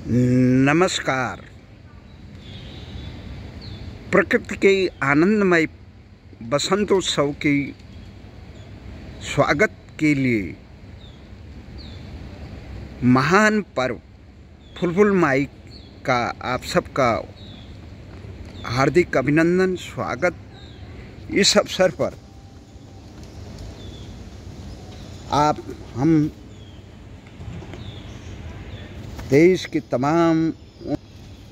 नमस्कार। प्रकृति के आनंदमय बसंतोत्सव के स्वागत के लिए महान पर्व फुलफुल माई का आप सबका हार्दिक अभिनंदन, स्वागत। इस अवसर पर हम देश के तमाम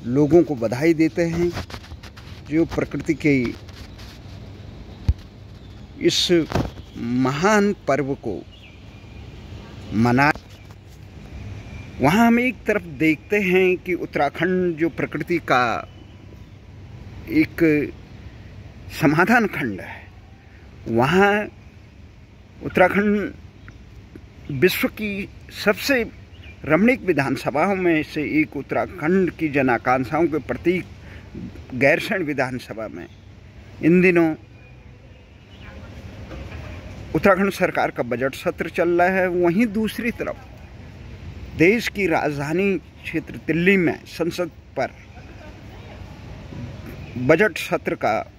लोगों को बधाई देते हैं जो प्रकृति के इस महान पर्व को मना। वहाँ हम एक तरफ देखते हैं कि उत्तराखंड जो प्रकृति का एक समाधान खंड है, वहाँ उत्तराखंड विश्व की सबसे रमणीक विधानसभाओं में से एक, उत्तराखंड की जन आकांक्षाओं के प्रतीक गैरसैंण विधानसभा में इन दिनों उत्तराखंड सरकार का बजट सत्र चल रहा है। वहीं दूसरी तरफ देश की राजधानी क्षेत्र दिल्ली में संसद पर बजट सत्र का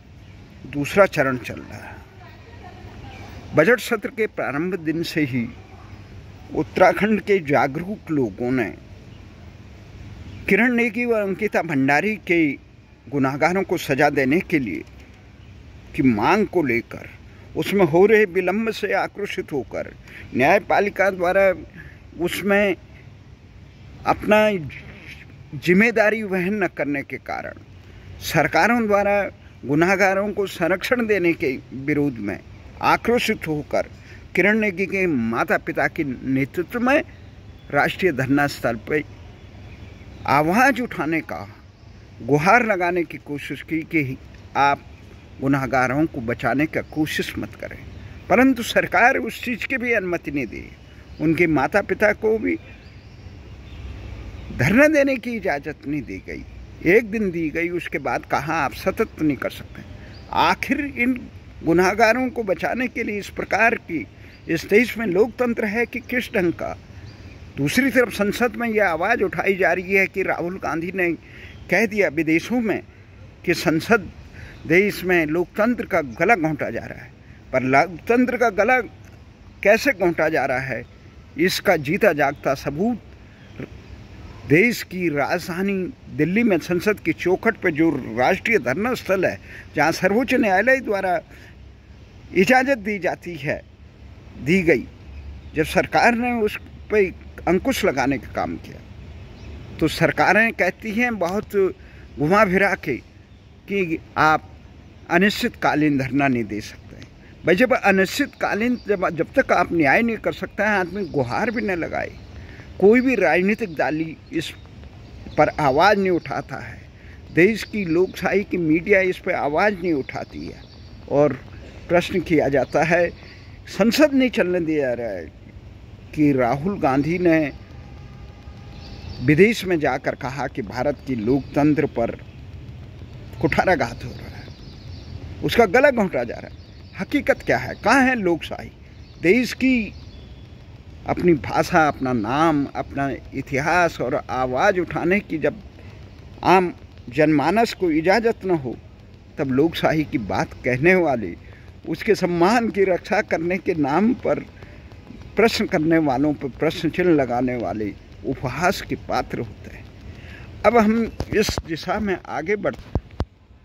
दूसरा चरण चल रहा है। बजट सत्र के प्रारंभ दिन से ही उत्तराखंड के जागरूक लोगों ने किरण नेगी व अंकिता भंडारी के गुनाहगारों को सजा देने के लिए की मांग को लेकर उसमें हो रहे विलंब से आक्रोशित होकर न्यायपालिका द्वारा उसमें अपना जिम्मेदारी वहन न करने के कारण सरकारों द्वारा गुनाहगारों को संरक्षण देने के विरोध में आक्रोशित होकर किरण नेगी के माता पिता के नेतृत्व में राष्ट्रीय धरना स्थल पर आवाज़ उठाने का, गुहार लगाने की कोशिश की कि आप गुनाहगारों को बचाने का कोशिश मत करें। परंतु सरकार उस चीज़ की भी अनुमति नहीं दी। उनके माता पिता को भी धरना देने की इजाज़त नहीं दी गई। एक दिन दी गई, उसके बाद कहा आप सतत नहीं कर सकते। आखिर इन गुनाहगारों को बचाने के लिए इस प्रकार की इस देश में लोकतंत्र है कि किस ढंग का। दूसरी तरफ संसद में यह आवाज़ उठाई जा रही है कि राहुल गांधी ने कह दिया विदेशों में कि संसद देश में लोकतंत्र का गला घोंटा जा रहा है। पर लोकतंत्र का गला कैसे घोंटा जा रहा है, इसका जीता जागता सबूत देश की राजधानी दिल्ली में संसद की चौखट पर जो राष्ट्रीय धरना स्थल है, जहाँ सर्वोच्च न्यायालय द्वारा इजाज़त दी गई, जब सरकार ने उस पर अंकुश लगाने का काम किया तो सरकारें कहती हैं बहुत घुमा फिरा के कि आप अनिश्चितकालीन धरना नहीं दे सकते। भाई जब अनिश्चितकालीन जब तक आप न्याय नहीं कर सकते हैं, आदमी गुहार भी न लगाए, कोई भी राजनीतिक दल इस पर आवाज़ नहीं उठाता है। देश की लोकशाही की मीडिया इस पर आवाज़ नहीं उठाती है और प्रश्न किया जाता है, संसद नहीं चलने दिया जा रहा है कि राहुल गांधी ने विदेश में जाकर कहा कि भारत की लोकतंत्र पर कुठाराघात हो रहा है, उसका गला घोंटा जा रहा है। हकीकत क्या है, कहाँ है लोकशाही? देश की अपनी भाषा, अपना नाम, अपना इतिहास और आवाज़ उठाने की जब आम जनमानस को इजाज़त न हो, तब लोकशाही की बात कहने वाले, उसके सम्मान की रक्षा करने के नाम पर प्रश्न करने वालों पर प्रश्न चिन्ह लगाने वाले उपहास के पात्र होते हैं। अब हम इस दिशा में आगे बढ़,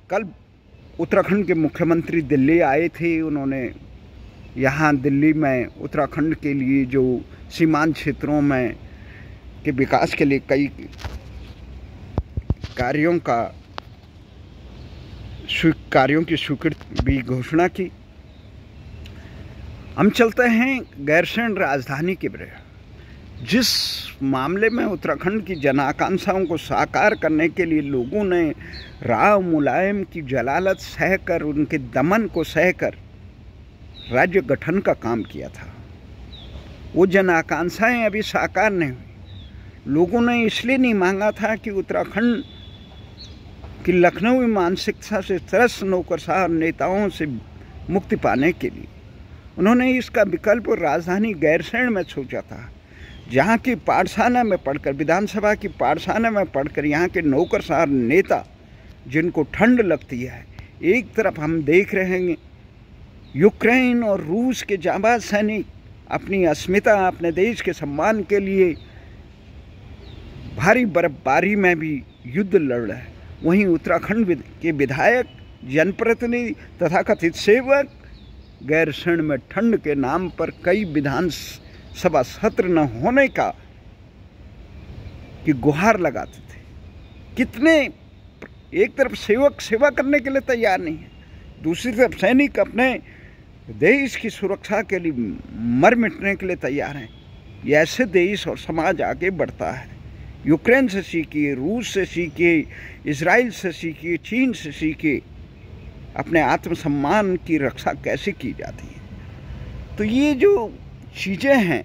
कल उत्तराखंड के मुख्यमंत्री दिल्ली आए थे। उन्होंने यहाँ दिल्ली में उत्तराखंड के लिए जो सीमांत क्षेत्रों में के विकास के लिए कई कार्यों की स्वीकृति भी घोषणा की। हम चलते हैं गैरसैंण राजधानी की तरफ। जिस मामले में उत्तराखंड की जन आकांक्षाओं को साकार करने के लिए लोगों ने राव मुलायम की जलालत सहकर, उनके दमन को सहकर राज्य गठन का काम किया था, वो जन आकांक्षाएँ अभी साकार नहीं हुई। लोगों ने इसलिए नहीं मांगा था कि उत्तराखंड की लखनऊ मानसिकता से त्रस्त नौकरशाह नेताओं से मुक्ति पाने के लिए उन्होंने इसका विकल्प राजधानी गैरसैंण में सोचा था, जहाँ की पाठशाला में पढ़कर, विधानसभा की पाठशाला में पढ़कर यहाँ के नौकरशाह नेता जिनको ठंड लगती है, एक तरफ हम देख रहे हैं यूक्रेन और रूस के जांबाज सैनिक अपनी अस्मिता, अपने देश के सम्मान के लिए भारी बर्फबारी में भी युद्ध लड़ रहे हैं, वहीं उत्तराखंड के विधायक, जनप्रतिनिधि तथाकथित सेवक गैरसैंण में ठंड के नाम पर कई विधानसभा सत्र न होने का की गुहार लगाते थे। कितने, एक तरफ सेवक सेवा करने के लिए तैयार नहीं है, दूसरी तरफ सैनिक अपने देश की सुरक्षा के लिए मर मिटने के लिए तैयार हैं। ये ऐसे देश और समाज आगे बढ़ता है। यूक्रेन से सीखिए, रूस से सीखिए, इजराइल से सीखिए, चीन से सीखिए अपने आत्मसम्मान की रक्षा कैसे की जाती है। तो ये जो चीज़ें हैं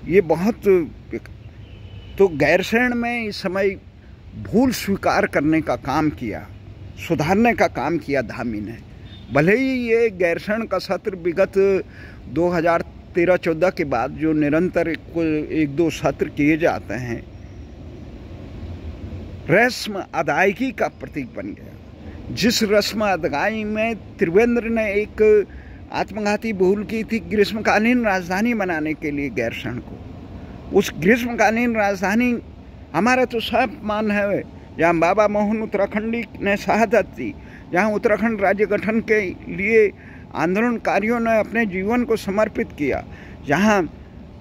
ये बहुत, तो गैरसैंण में इस समय भूल स्वीकार करने का काम किया, सुधारने का काम किया धामी ने। भले ही ये गैरसैंण का सत्र विगत 2013-14 के बाद जो निरंतर एक दो सत्र किए जाते हैं, रस्म अदायगी का प्रतीक बन गया। जिस रस्म अदायगी में त्रिवेंद्र ने एक आत्मघाती भूल की थी ग्रीष्मकालीन राजधानी बनाने के लिए गैरसैंण को, उस ग्रीष्मकालीन राजधानी, हमारा तो सब मान है जहाँ बाबा मोहन उत्तराखंडी ने शहादत दी, जहाँ उत्तराखंड राज्य गठन के लिए आंदोलनकारियों ने अपने जीवन को समर्पित किया, जहाँ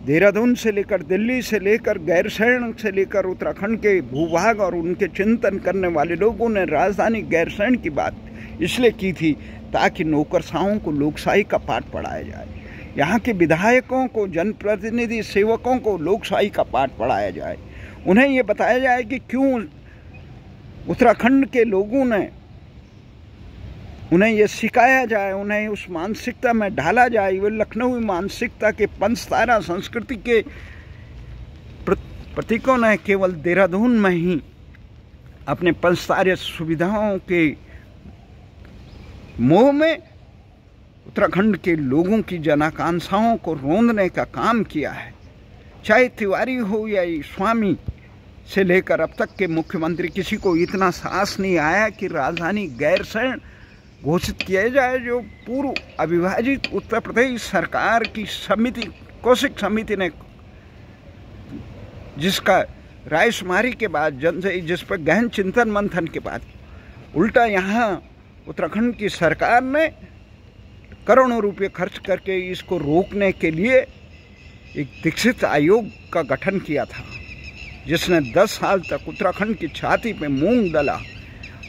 देहरादून से लेकर, दिल्ली से लेकर, गैरसैंण से लेकर उत्तराखंड के भूभाग और उनके चिंतन करने वाले लोगों ने राजधानी गैरसैंण की बात इसलिए की थी ताकि नौकरशाहों को लोकशाही का पाठ पढ़ाया जाए, यहाँ के विधायकों को, जनप्रतिनिधि सेवकों को लोकशाही का पाठ पढ़ाया जाए, उन्हें ये बताया जाए कि क्यों उत्तराखंड के लोगों ने, उन्हें ये सिखाया जाए, उन्हें उस मानसिकता में ढाला जाए। वे लखनऊ मानसिकता के पंचतारा संस्कृति के प्रतीकों ने केवल देहरादून में ही अपने पंचतारा सुविधाओं के मोह में उत्तराखंड के लोगों की जनाकांक्षाओं को रोंदने का काम किया है। चाहे तिवारी हो या स्वामी से लेकर अब तक के मुख्यमंत्री, किसी को इतना साहस नहीं आया कि राजधानी गैरसैंण घोषित किया जाए, जो पूर्व अविभाजित उत्तर प्रदेश सरकार की समिति, कौशिक समिति ने, जिसका रायशुमारी के बाद, जिस पर गहन चिंतन मंथन के बाद उल्टा यहाँ उत्तराखंड की सरकार ने करोड़ों रुपए खर्च करके इसको रोकने के लिए एक दीक्षित आयोग का गठन किया था, जिसने 10 साल तक उत्तराखंड की छाती पे मूंग दला,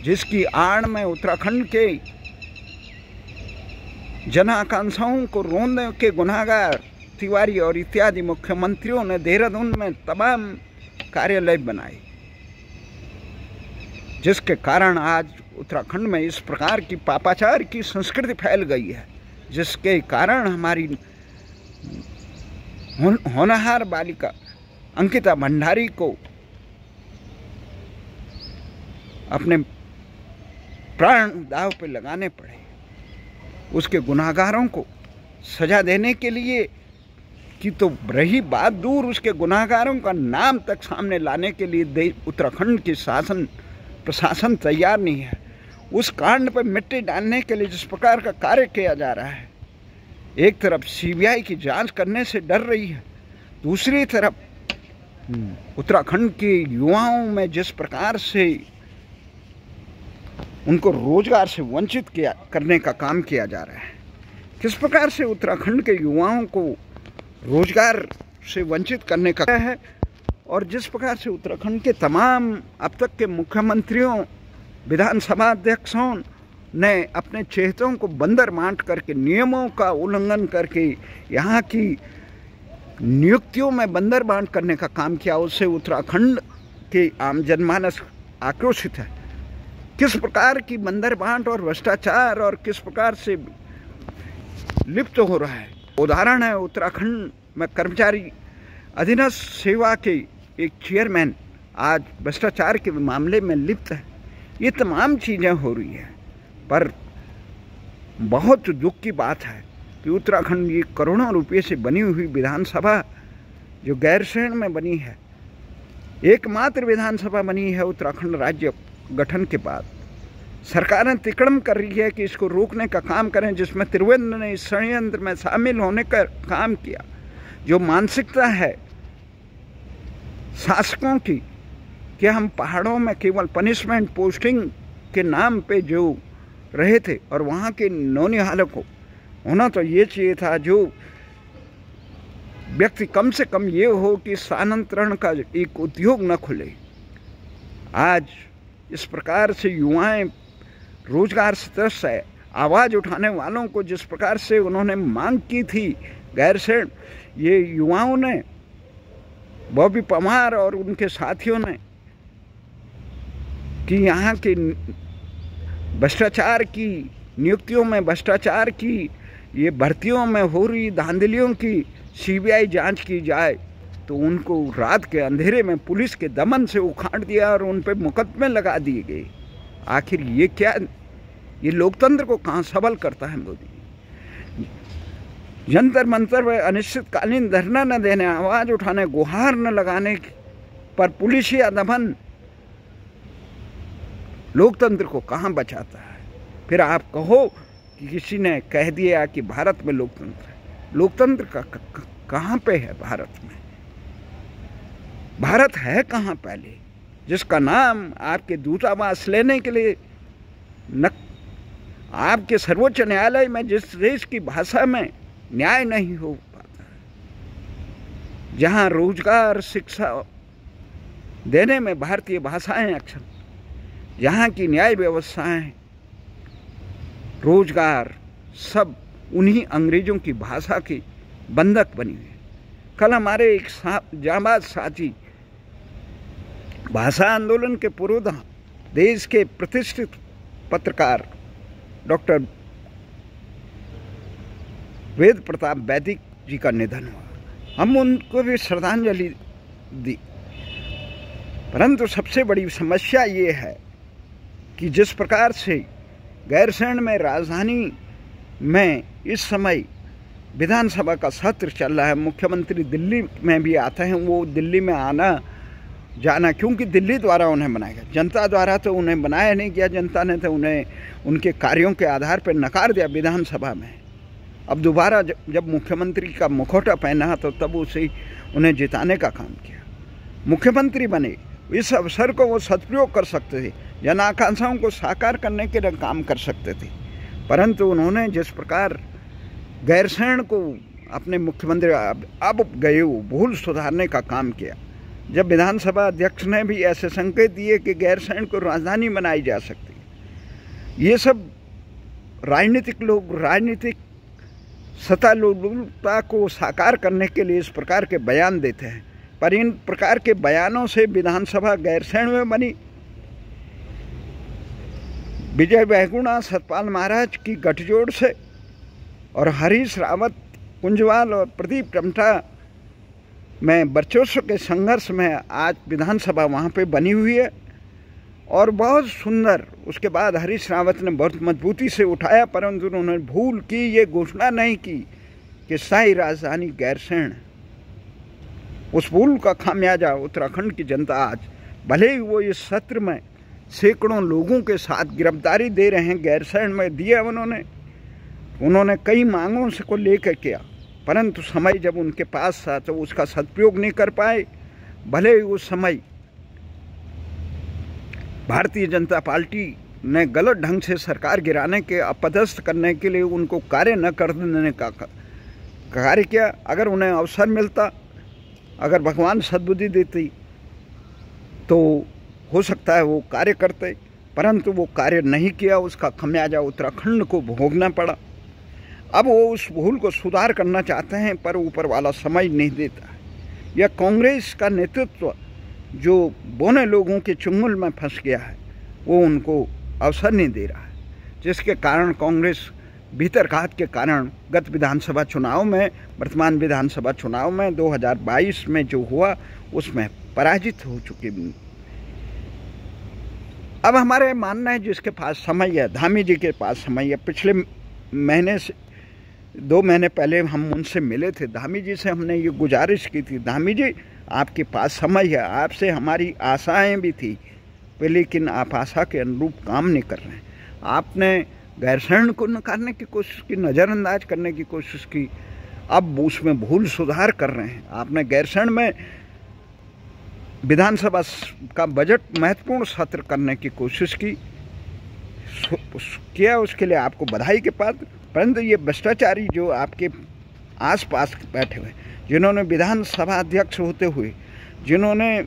जिसकी आड़ में उत्तराखंड के जन आकांक्षाओं को रोकने के गुनाहगार तिवारी और इत्यादि मुख्यमंत्रियों ने देहरादून में तमाम कार्यालय बनाए, जिसके कारण आज उत्तराखंड में इस प्रकार की पापाचार की संस्कृति फैल गई है, जिसके कारण हमारी होनहार बालिका अंकिता भंडारी को अपने प्राण दांव पे लगाने पड़े। उसके गुनाहगारों को सजा देने के लिए कि तो रही बात दूर, उसके गुनाहगारों का नाम तक सामने लाने के लिए उत्तराखंड की शासन प्रशासन तैयार नहीं है। उस कांड पर मिट्टी डालने के लिए जिस प्रकार का कार्य किया जा रहा है, एक तरफ सीबीआई की जांच करने से डर रही है, दूसरी तरफ उत्तराखंड के युवाओं में जिस प्रकार से उनको रोजगार से वंचित करने का काम किया जा रहा है, किस प्रकार से उत्तराखंड के युवाओं को रोजगार से वंचित करने का है, और जिस प्रकार से उत्तराखंड के तमाम अब तक के मुख्यमंत्रियों, विधानसभा अध्यक्षों ने अपने चेहरों को बंदर बांट करके, नियमों का उल्लंघन करके यहाँ की नियुक्तियों में बंदर बांट करने का काम किया, उससे उत्तराखंड के आम जनमानस आक्रोशित है। किस प्रकार की बंदर बांट और भ्रष्टाचार और किस प्रकार से लिप्त हो रहा है। उदाहरण है उत्तराखंड में कर्मचारी अधीनस्थ सेवा के एक चेयरमैन आज भ्रष्टाचार के मामले में लिप्त है। ये तमाम चीज़ें हो रही हैं, पर बहुत दुख की बात है कि उत्तराखंड ये करोड़ों रुपए से बनी हुई विधानसभा जो गैरसैंण में बनी है, एकमात्र विधानसभा बनी है उत्तराखंड राज्य गठन के बाद, सरकारें तिकड़म कर रही है कि इसको रोकने का काम करें, जिसमें त्रिवेंद्र ने इस षड्यंत्र में शामिल होने का काम किया। जो मानसिकता है शासकों की कि हम पहाड़ों में केवल पनिशमेंट पोस्टिंग के नाम पे जो रहे थे, और वहाँ के नौनिहालों को होना तो ये चाहिए था जो व्यक्ति कम से कम ये हो कि स्थानांतरण का एक उद्योग न खुले। आज इस प्रकार से युवाएं रोजगार से त्रस्त है। आवाज़ उठाने वालों को जिस प्रकार से उन्होंने मांग की थी गैरसैंण, ये युवाओं ने, बॉबी परमार और उनके साथियों ने, कि यहाँ की भ्रष्टाचार की नियुक्तियों में भ्रष्टाचार की, ये भर्तियों में हो रही धांधलियों की सीबीआई जांच की जाए, तो उनको रात के अंधेरे में पुलिस के दमन से उखाड़ दिया और उन पर मुकदमे लगा दिए गए। आखिर ये क्या, ये लोकतंत्र को कहाँ सबल करता है मोदी? जंतर मंतर में अनिश्चितकालीन धरना न देने, आवाज़ उठाने, गुहार न लगाने पर पुलिसिया दमन लोकतंत्र को कहाँ बचाता है? फिर आप कहो कि किसी ने कह दिया कि भारत में लोकतंत्र है। लोकतंत्र का कहाँ पे है भारत में? भारत है कहाँ पहले, जिसका नाम आपके दूतावास लेने के लिए आपके सर्वोच्च न्यायालय में, जिस देश की भाषा में न्याय नहीं हो पाता, जहाँ रोजगार शिक्षा देने में भारतीय भाषाएं अक्षम, यहाँ की न्याय व्यवस्थाएं, रोजगार सब उन्हीं अंग्रेजों की भाषा की बंधक बनी हुई है। कल हमारे एक जांबाज साथी, भाषा आंदोलन के पुरोधा, देश के प्रतिष्ठित पत्रकार डॉक्टर वेद प्रताप वैदिक जी का निधन हुआ। हम उनको भी श्रद्धांजलि दी, परंतु सबसे बड़ी समस्या ये है कि जिस प्रकार से गैरसैंण में, राजधानी में इस समय विधानसभा का सत्र चल रहा है, मुख्यमंत्री दिल्ली में भी आते हैं, वो दिल्ली में आना जाना क्योंकि दिल्ली द्वारा उन्हें बनाया गया, जनता द्वारा तो उन्हें बनाया नहीं गया। जनता ने तो उन्हें उनके कार्यों के आधार पर नकार दिया विधानसभा में। अब दोबारा जब मुख्यमंत्री का मुखौटा पहना तो तब उसे उन्हें जिताने का काम किया। मुख्यमंत्री बने, इस अवसर को वो सदुपयोग कर सकते थे, जन आकांक्षाओं को साकार करने के लिए काम कर सकते थे, परंतु उन्होंने जिस प्रकार गैरसैंण को अपने मुख्यमंत्री अब गए भूल सुधारने का काम किया। जब विधानसभा अध्यक्ष ने भी ऐसे संकेत दिए कि गैरसैंण को राजधानी बनाई जा सकती है, ये सब राजनीतिक लोग राजनीतिक सत्तालोलुपता को साकार करने के लिए इस प्रकार के बयान देते हैं, पर इन प्रकार के बयानों से विधानसभा गैरसैंण में बनी। विजय बहुगुणा सतपाल महाराज की गठजोड़ से और हरीश रावत, कुंजवाल और प्रदीप टमटा में वर्चस्व के संघर्ष में आज विधानसभा वहाँ पे बनी हुई है और बहुत सुंदर। उसके बाद हरीश रावत ने बहुत मजबूती से उठाया, परंतु उन्होंने भूल की, ये घोषणा नहीं की कि स्थायी राजधानी गैरसैंण। उस भूल का खामियाजा उत्तराखंड की जनता आज, भले ही वो इस सत्र में सैकड़ों लोगों के साथ गिरफ्तारी दे रहे हैं, गैरसैंण में दिया उन्होंने कई मांगों से को लेकर किया, परंतु समय जब उनके पास था तो उसका सदुपयोग नहीं कर पाए। भले ही उस समय भारतीय जनता पार्टी ने गलत ढंग से सरकार गिराने के, अपदस्थ करने के लिए उनको कार्य न करने का कार्य किया। अगर उन्हें अवसर मिलता, अगर भगवान सद्बुद्धि देती तो हो सकता है वो कार्य करते, परंतु वो कार्य नहीं किया। उसका खमियाजा उत्तराखंड को भोगना पड़ा। अब वो उस भूल को सुधार करना चाहते हैं, पर ऊपर वाला समझ नहीं देता। यह कांग्रेस का नेतृत्व जो बोने लोगों के चुंगल में फंस गया है, वो उनको अवसर नहीं दे रहा है, जिसके कारण कांग्रेस भीतरघात के कारण गत विधानसभा चुनाव में, वर्तमान विधानसभा चुनाव में 2022 में जो हुआ उसमें पराजित हो चुकी। अब हमारे मानना है जिसके पास समय है, धामी जी के पास समय है, पिछले महीने से 2 महीने पहले हम उनसे मिले थे। धामी जी से हमने ये गुजारिश की थी, धामी जी आपके पास समय है, आपसे हमारी आशाएं भी थी, लेकिन आप आशा के अनुरूप काम नहीं कर रहे हैं। आपने गैरसैंण को नकारने की कोशिश की, नज़रअंदाज करने की कोशिश की, अब उसमें भूल सुधार कर रहे हैं। आपने गैरसैंण में विधानसभा का बजट महत्वपूर्ण सत्र करने की कोशिश किया, उसके लिए आपको बधाई के पात्र। परंतु ये भ्रष्टाचारी जो आपके आसपास बैठे हुए, जिन्होंने विधानसभा अध्यक्ष होते हुए, जिन्होंने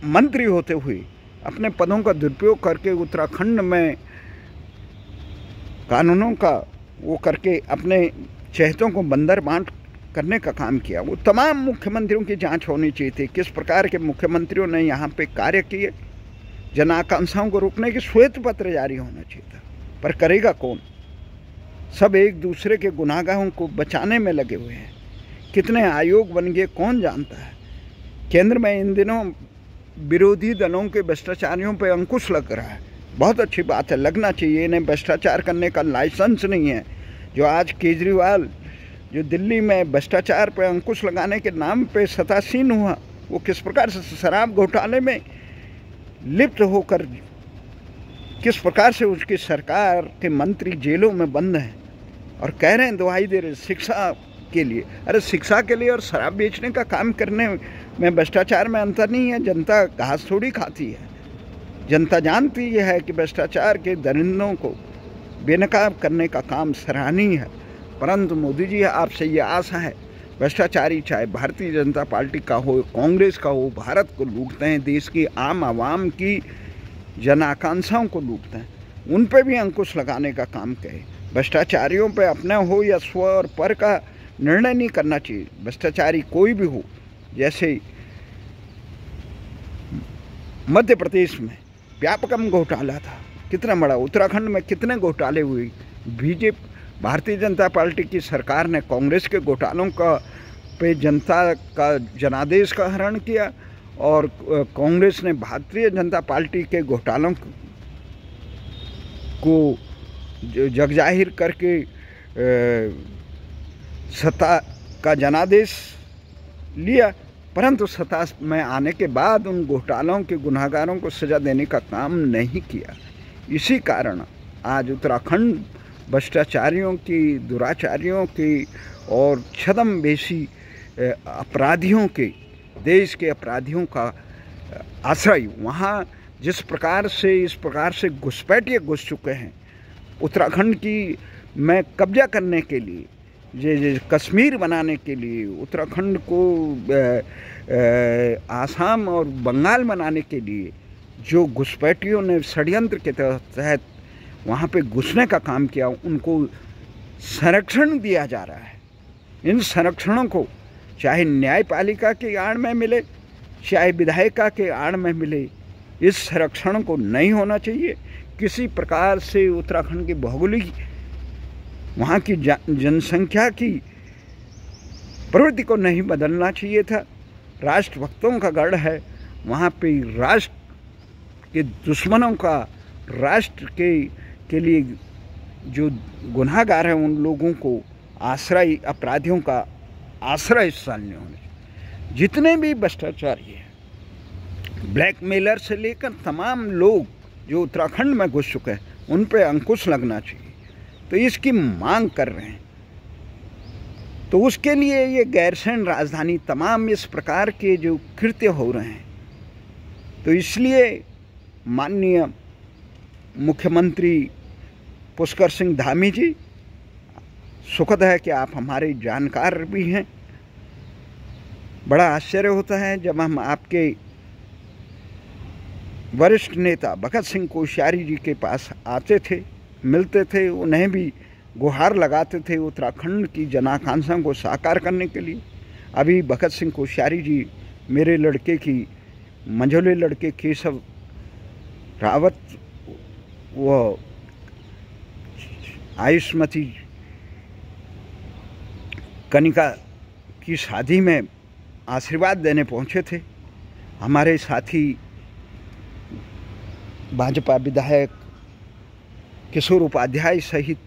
मंत्री होते हुए अपने पदों का दुरुपयोग करके उत्तराखंड में कानूनों का वो करके अपने चहेतों को बंदर बांट करने का काम किया, वो तमाम मुख्यमंत्रियों की जांच होनी चाहिए थी। किस प्रकार के मुख्यमंत्रियों ने यहाँ पे कार्य किए, जन आकांक्षाओं को रोकने की श्वेत पत्र जारी होना चाहिए था, पर करेगा कौन? सब एक दूसरे के गुनाहगारों को बचाने में लगे हुए हैं। कितने आयोग बन गए कौन जानता है। केंद्र में इन दिनों विरोधी दलों के भ्रष्टाचारियों पर अंकुश लग रहा है, बहुत अच्छी बात है, लगना चाहिए। इन्हें भ्रष्टाचार करने का लाइसेंस नहीं है। जो आज केजरीवाल जो दिल्ली में भ्रष्टाचार पर अंकुश लगाने के नाम पे सतासीन हुआ, वो किस प्रकार से शराब घोटाले में लिप्त होकर किस प्रकार से उसकी सरकार के मंत्री जेलों में बंद हैं और कह रहे हैं, दुहाई दे रहे शिक्षा के लिए। अरे शिक्षा के लिए और शराब बेचने का काम करने में भ्रष्टाचार में अंतर नहीं है। जनता घास थोड़ी खाती है, जनता जानती है कि भ्रष्टाचार के दरिंदों को बेनकाब करने का काम सराहनीय है। परंतु मोदी जी, आपसे ये आशा है, भ्रष्टाचारी चाहे भारतीय जनता पार्टी का हो, कांग्रेस का हो, भारत को लूटते हैं, देश की आम आवाम की जन आकांक्षाओं को लूटते हैं, उन पे भी अंकुश लगाने का काम करें। भ्रष्टाचारियों पे अपने हो या स्व और पर का निर्णय नहीं करना चाहिए। भ्रष्टाचारी कोई भी हो, जैसे मध्य प्रदेश में व्यापकम घोटाला था, कितना बड़ा, उत्तराखंड में कितने घोटाले हुए। बीजेपी भारतीय जनता पार्टी की सरकार ने कांग्रेस के घोटालों का पे जनता का जनादेश का हरण किया और कांग्रेस ने भारतीय जनता पार्टी के घोटालों को जगजाहिर करके सत्ता का जनादेश लिया। परंतु सत्ता में आने के बाद उन घोटालों के गुनाहगारों को सजा देने का काम नहीं किया। इसी कारण आज उत्तराखंड भ्रष्टाचारियों की, दुराचारियों की और छद्मवेशी अपराधियों के, देश के अपराधियों का आश्रय, वहाँ जिस प्रकार से इस प्रकार से घुसपैठिए घुस चुके हैं उत्तराखंड की में कब्जा करने के लिए, कश्मीर बनाने के लिए, उत्तराखंड को आसाम और बंगाल बनाने के लिए जो घुसपैठियों ने षड्यंत्र के तहत वहाँ पे घुसने का काम किया, उनको संरक्षण दिया जा रहा है। इन संरक्षणों को चाहे न्यायपालिका की आड़ में मिले, चाहे विधायिका के आड़ में मिले, इस संरक्षण को नहीं होना चाहिए। किसी प्रकार से उत्तराखंड की भौगोलिक, वहाँ की जनसंख्या की प्रवृत्ति को नहीं बदलना चाहिए था। राष्ट्रभक्तों का गढ़ है, वहाँ पे राष्ट्र के दुश्मनों का, राष्ट्र के लिए जो गुनाहगार हैं उन लोगों को आश्रय, अपराधियों का आश्रय स्थल नहीं होने। जितने भी भ्रष्टाचारी हैं, ब्लैकमेलर से लेकर तमाम लोग जो उत्तराखंड में घुस चुके हैं, उन पे अंकुश लगना चाहिए। तो इसकी मांग कर रहे हैं। तो उसके लिए ये गैरसैंण राजधानी, तमाम इस प्रकार के जो कृत्य हो रहे हैं, तो इसलिए माननीय मुख्यमंत्री पुष्कर सिंह धामी जी, सुखद है कि आप हमारे जानकार भी हैं। बड़ा आश्चर्य होता है जब हम आपके वरिष्ठ नेता भगत सिंह कोश्यारी जी के पास आते थे, मिलते थे, उन्हें भी गुहार लगाते थे उत्तराखंड की जनाकांक्षाओं को साकार करने के लिए। अभी भगत सिंह कोश्यारी जी मेरे लड़के की, मंझोले लड़के केशव रावत वो आयुष्मती कनिका की शादी में आशीर्वाद देने पहुंचे थे। हमारे साथी भाजपा विधायक किशोर उपाध्याय सहित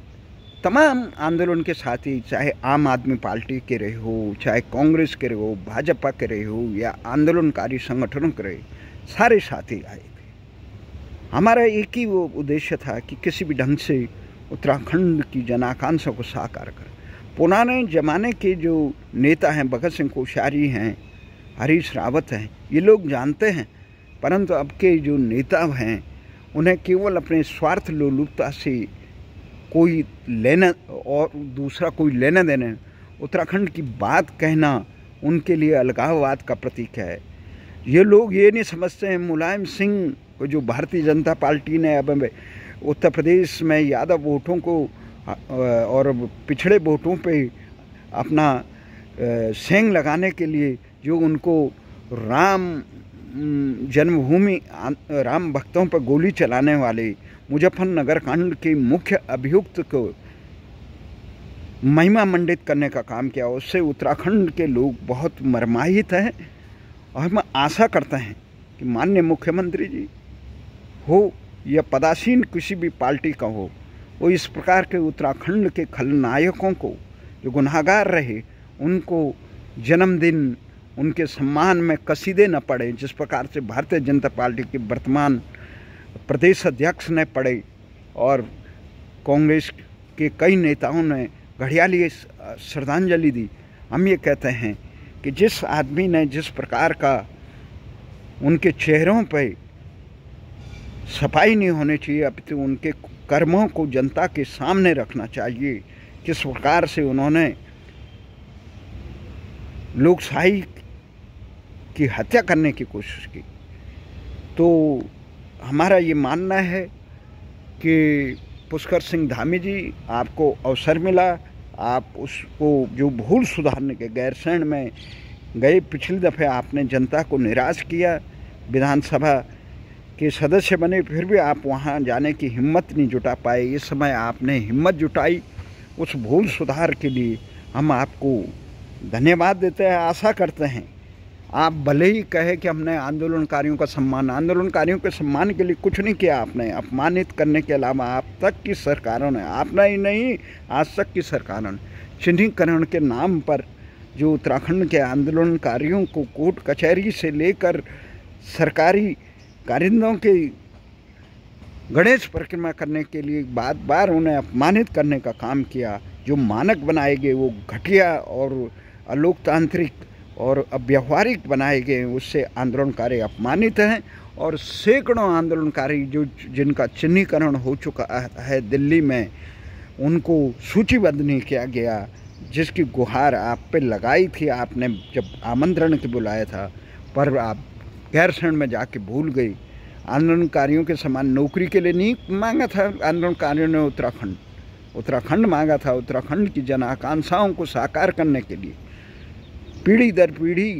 तमाम आंदोलन के साथी, चाहे आम आदमी पार्टी के रहे हो, चाहे कांग्रेस के रहे हो, भाजपा के रहे हो या आंदोलनकारी संगठनों के रहे, सारे साथी आए थे। हमारा एक ही वो उद्देश्य था कि किसी भी ढंग से उत्तराखंड की जन आकांक्षा को साकार कर। पुराने ज़माने के जो नेता हैं, भगत सिंह कोश्यारी हैं, हरीश रावत हैं, ये लोग जानते हैं, परंतु अब के जो नेता हैं उन्हें केवल अपने स्वार्थ लोलुपता से कोई लेना और दूसरा कोई लेना देना, उत्तराखंड की बात कहना उनके लिए अलगाववाद का प्रतीक है। ये लोग ये नहीं समझते हैं मुलायम सिंह को, जो भारतीय जनता पार्टी ने अब उत्तर प्रदेश में यादव वोटों को और पिछड़े वोटों पे अपना सेंग लगाने के लिए जो उनको राम जन्मभूमि, राम भक्तों पर गोली चलाने वाले मुजफ्फरनगर कांड के मुख्य अभियुक्त को महिमा मंडित करने का काम किया, उससे उत्तराखंड के लोग बहुत मर्माहित हैं। और हम आशा करते हैं कि माननीय मुख्यमंत्री जी हो या पदासीन किसी भी पार्टी का हो, वो इस प्रकार के उत्तराखंड के खलनायकों को, जो गुनाहगार रहे, उनको जन्मदिन उनके सम्मान में कसीदे न पड़े, जिस प्रकार से भारतीय जनता पार्टी के वर्तमान प्रदेश अध्यक्ष ने पड़े और कांग्रेस के कई नेताओं ने घड़ियाली श्रद्धांजलि दी। हम ये कहते हैं कि जिस आदमी ने जिस प्रकार का उनके चेहरों पे सफाई नहीं होनी चाहिए, अपितु उनके कर्मों को जनता के सामने रखना चाहिए, किस प्रकार से उन्होंने लोकशाही की हत्या करने की कोशिश की। तो हमारा ये मानना है कि पुष्कर सिंह धामी जी, आपको अवसर मिला, आप उसको जो भूल सुधारने के गैरसैंण में गए, पिछली दफ़े आपने जनता को निराश किया, विधानसभा के सदस्य बने, फिर भी आप वहाँ जाने की हिम्मत नहीं जुटा पाए। इस समय आपने हिम्मत जुटाई, उस भूल सुधार के लिए हम आपको धन्यवाद देते हैं। आशा करते हैं आप भले ही कहे कि हमने आंदोलनकारियों का सम्मान के लिए कुछ नहीं किया, आपने अपमानित करने के अलावा आप तक की सरकारों ने, आपने ही नहीं आज तक की सरकारों ने चिन्हीकरण के नाम पर जो उत्तराखंड के आंदोलनकारियों को कोर्ट कचहरी से लेकर सरकारी कारिंदों के गणेश परिक्रमा करने के लिए बार बार उन्हें अपमानित करने का काम किया। जो मानक बनाए गए वो घटिया और अलोकतांत्रिक और अव्यावहारिक बनाए गए, उससे आंदोलनकारी अपमानित हैं। और सैकड़ों आंदोलनकारी जिनका चिन्हीकरण हो चुका है दिल्ली में, उनको सूचीबद्ध नहीं किया गया, जिसकी गुहार आप पे लगाई थी आपने जब आमंत्रण के बुलाया था, पर आप गैरसैंण में जाके भूल गई। आंदोलनकारियों के समान नौकरी के लिए नहीं मांगा था आंदोलनकारियों ने, उत्तराखंड मांगा था, उत्तराखंड की जन आकांक्षाओं को साकार करने के लिए, पीढ़ी दर पीढ़ी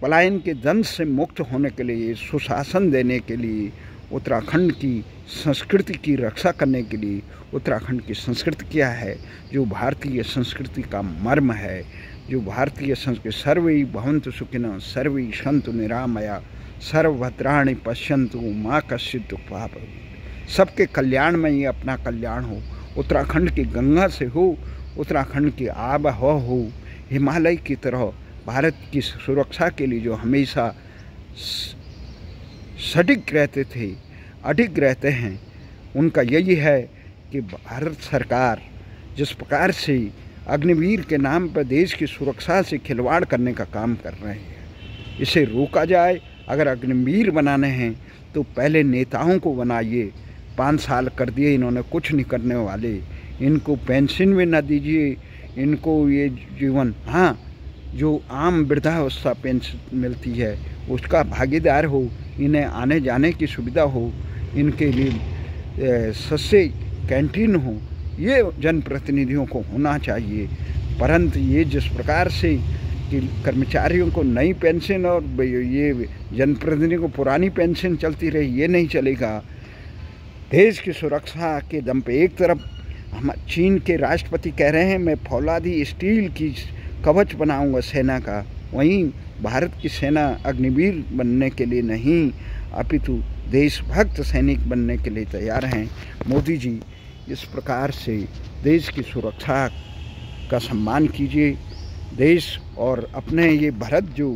पलायन के दंश से मुक्त होने के लिए, सुशासन देने के लिए, उत्तराखंड की संस्कृति की रक्षा करने के लिए। उत्तराखंड की संस्कृति क्या है? जो भारतीय संस्कृति का मर्म है, जो भारतीय संस्कृति, सर्वे भवन्तु सुखिनः सर्वे सन्तु निरामया सर्वभद्राणि पश्यन्तु माँ कश्चित् दुःखभाग् भवेत्। सबके कल्याण में ये अपना कल्याण हो, उत्तराखंड की गंगा से हो, उत्तराखंड की आब हवा हो, हिमालय की तरह भारत की सुरक्षा के लिए जो हमेशा सटीक रहते थे, अडिग रहते हैं, उनका यही है कि भारत सरकार जिस प्रकार से अग्निवीर के नाम पर देश की सुरक्षा से खिलवाड़ करने का काम कर रहे हैं, इसे रोका जाए। अगर अग्निवीर बनाने हैं तो पहले नेताओं को बनाइए। 5 साल कर दिए इन्होंने, कुछ नहीं करने वाले, इनको पेंशन भी ना दीजिए, इनको ये जीवन, हाँ जो आम वृद्धावस्था पेंशन मिलती है उसका भागीदार हो, इन्हें आने जाने की सुविधा हो, इनके लिए सस्ते कैंटीन हो, ये जनप्रतिनिधियों को होना चाहिए। परंतु ये जिस प्रकार से कि कर्मचारियों को नई पेंशन और ये जनप्रतिनिधियों को पुरानी पेंशन चलती रही, ये नहीं चलेगा। देश की सुरक्षा के दम पे एक तरफ हम चीन के राष्ट्रपति कह रहे हैं मैं फौलादी स्टील की कवच बनाऊंगा सेना का, वहीं भारत की सेना अग्निवीर बनने के लिए नहीं अपितु देशभक्त सैनिक बनने के लिए तैयार हैं। मोदी जी, इस प्रकार से देश की सुरक्षा का सम्मान कीजिए। देश और अपने ये भारत जो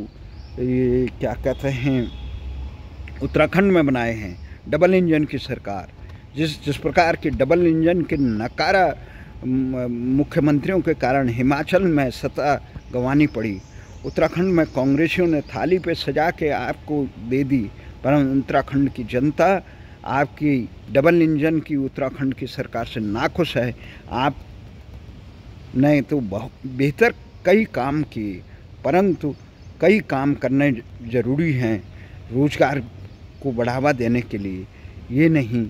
ये क्या कहते हैं उत्तराखंड में बनाए हैं डबल इंजन की सरकार, जिस प्रकार के डबल इंजन के नकारा मुख्यमंत्रियों के कारण हिमाचल में सत्ता गंवानी पड़ी, उत्तराखंड में कांग्रेसियों ने थाली पे सजा के आपको दे दी, परंतु उत्तराखंड की जनता आपकी डबल इंजन की उत्तराखंड की सरकार से नाखुश है। आप नहीं तो बहुत बेहतर कई काम किए, परंतु कई काम करने ज़रूरी हैं रोज़गार को बढ़ावा देने के लिए। ये नहीं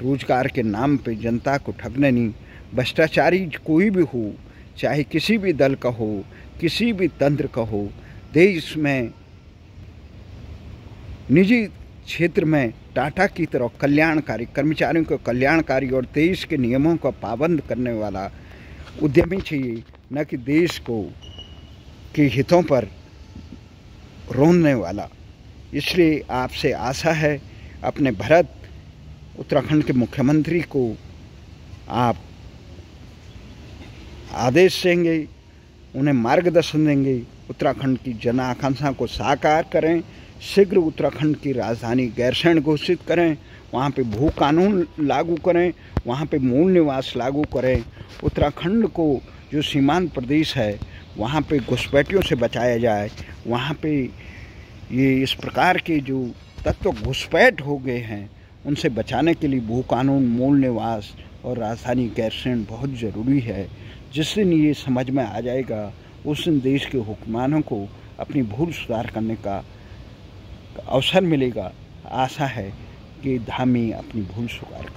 रोज़गार के नाम पे जनता को ठगने नहीं। भ्रष्टाचारी कोई भी हो, चाहे किसी भी दल का हो, किसी भी तंत्र का हो, देश में निजी क्षेत्र में टाटा की तरह कल्याणकारी कर्मचारियों को कल्याणकारी और देश के नियमों का पाबंद करने वाला उद्यमी चाहिए, न कि देश को के हितों पर रोंदने वाला। इसलिए आपसे आशा है अपने भारत उत्तराखंड के मुख्यमंत्री को आप आदेश देंगे, उन्हें मार्गदर्शन देंगे, उत्तराखंड की जन आकांक्षा को साकार करें, शीघ्र उत्तराखंड की राजधानी गैरसैंण घोषित करें, वहाँ पे भू कानून लागू करें, वहाँ पे मूल निवास लागू करें। उत्तराखंड को जो सीमांत प्रदेश है वहाँ पे घुसपैठियों से बचाया जाए। वहाँ पे ये इस प्रकार के जो तत्व घुसपैठ हो गए हैं उनसे बचाने के लिए भू कानून, मूल निवास और राजधानी गैरसैंण बहुत ज़रूरी है। जिस दिन ये समझ में आ जाएगा उस दिन देश के हुक्मरानों को अपनी भूल सुधार करने का अवसर मिलेगा। आशा है कि धामी अपनी भूल सुधार